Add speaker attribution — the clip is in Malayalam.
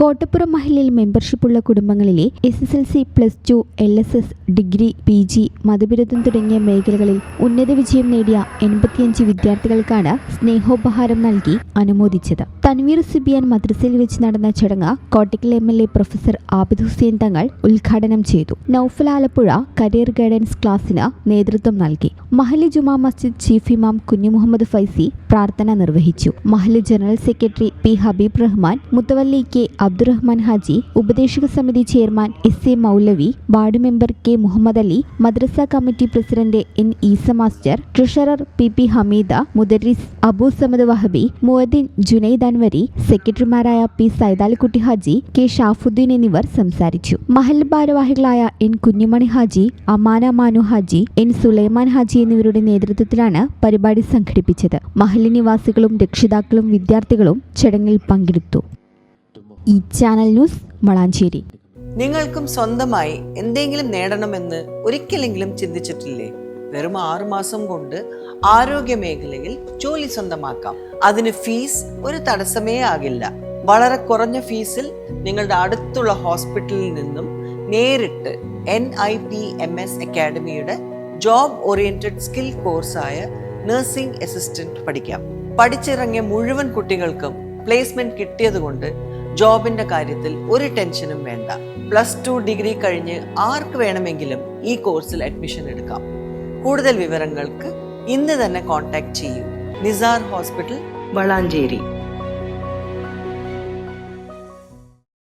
Speaker 1: കോട്ടപ്പുറം മഹലിൽ മെമ്പർഷിപ്പുള്ള കുടുംബങ്ങളിലെ SSLC, +2, LSS, ഡിഗ്രി, PG, മതബിരുദം തുടങ്ങിയ മേഖലകളിൽ ഉന്നത വിജയം നേടിയ 85 വിദ്യാർത്ഥികൾക്കാണ് സ്നേഹോപഹാരം നൽകി അനുമോദിച്ചത്. തൻവീർ സുബിയാൻ മദ്രസയിൽ വെച്ച് നടന്ന ചടങ്ങ് കോട്ടക്കൽ MLA പ്രൊഫസർ ആബിദ് ഹുസൈൻ തങ്ങൾ ഉദ്ഘാടനം ചെയ്തു. നൌഫൽ ആലപ്പുഴ കരിയർ ഗൈഡൻസ് ക്ലാസിന് നേതൃത്വം നൽകി. മഹല്ല് ജുമാ മസ്ജിദ് ചീഫ് ഇമാം കുഞ്ഞു മുഹമ്മദ് ഫൈസി പ്രാർത്ഥന നിർവഹിച്ചു. മഹല്ല് general secretary P. Habeeb Rahman, മുത്തവല്ലി K. അബ്ദുറഹ്മാൻ ഹാജി, ഉപദേശക സമിതി chairman SA Moulavi, ward member K. Muhammad Ali, മദ്രസ committee president N. Eesa master, treasurer PP Hameeda, മുദരിസ് അബൂ സമദ് വഹബി, മുഅദ്ദിൻ ജുനൈദ് അൻവരി, സെക്രട്ടറിമാരായ P. സൈദാലിക്കുട്ടി ഹാജി, K. ഷാഫുദ്ദീൻ എന്നിവർ സംസാരിച്ചു. മഹല്ല് ഭാരവാഹികളായ N. കുഞ്ഞുമണി ഹാജി, അമാന മാനു ഹാജി, N. സുലൈമാൻ ഹാജി എന്നിവരുടെ നേതൃത്വത്തിലാണ് പരിപാടി സംഘടിപ്പിച്ചത്. മഹല്ല് നിവാസികളും രക്ഷിതാക്കളും വിദ്യാർത്ഥികളും ചടങ്ങിൽ പങ്കെടുത്തു. ഈ ചാനൽ ന്യൂസ് വളാഞ്ചേരി.
Speaker 2: നിങ്ങൾക്കും സ്വന്തമായി എന്തെങ്കിലും നേടണമെന്ന് ഒരിക്കലെങ്കിലും ചിന്തിച്ചിട്ടില്ലേ? വെറും 6 മാസം കൊണ്ട് ആരോഗ്യ മേഖലയിൽ ജോലി സ്വന്തമാക്കാം. അതിന് ഫീസ് ഒരു തടസ്സമേ ആകില്ല. വളരെ കുറഞ്ഞ ഫീസിൽ നിങ്ങളുടെ അടുത്തുള്ള ഹോസ്പിറ്റലിൽ നിന്നും നേരിട്ട് NIPMS അക്കാഡമിയുടെ ജോബ് ഓറിയന്റഡ് സ്കിൽ കോഴ്സായ നഴ്സിംഗ് അസിസ്റ്റന്റ് പഠിക്കാം. പഠിച്ചിറങ്ങിയ മുഴുവൻ കുട്ടികൾക്കും പ്ലേസ്മെന്റ് കിട്ടിയതുകൊണ്ട് ജോബിന്റെ കാര്യത്തിൽ ഒരു ടെൻഷനും വേണ്ട. +2 ഡിഗ്രി കഴിഞ്ഞ് ആർക്ക് വേണമെങ്കിലും ഈ കോഴ്സിൽ അഡ്മിഷൻ എടുക്കാം. കൂടുതൽ വിവരങ്ങൾക്ക് ഇന്ന് തന്നെ കോൺടാക്ട് ചെയ്യൂ. നിസാർ ഹോസ്പിറ്റൽ, വളാഞ്ചേരി.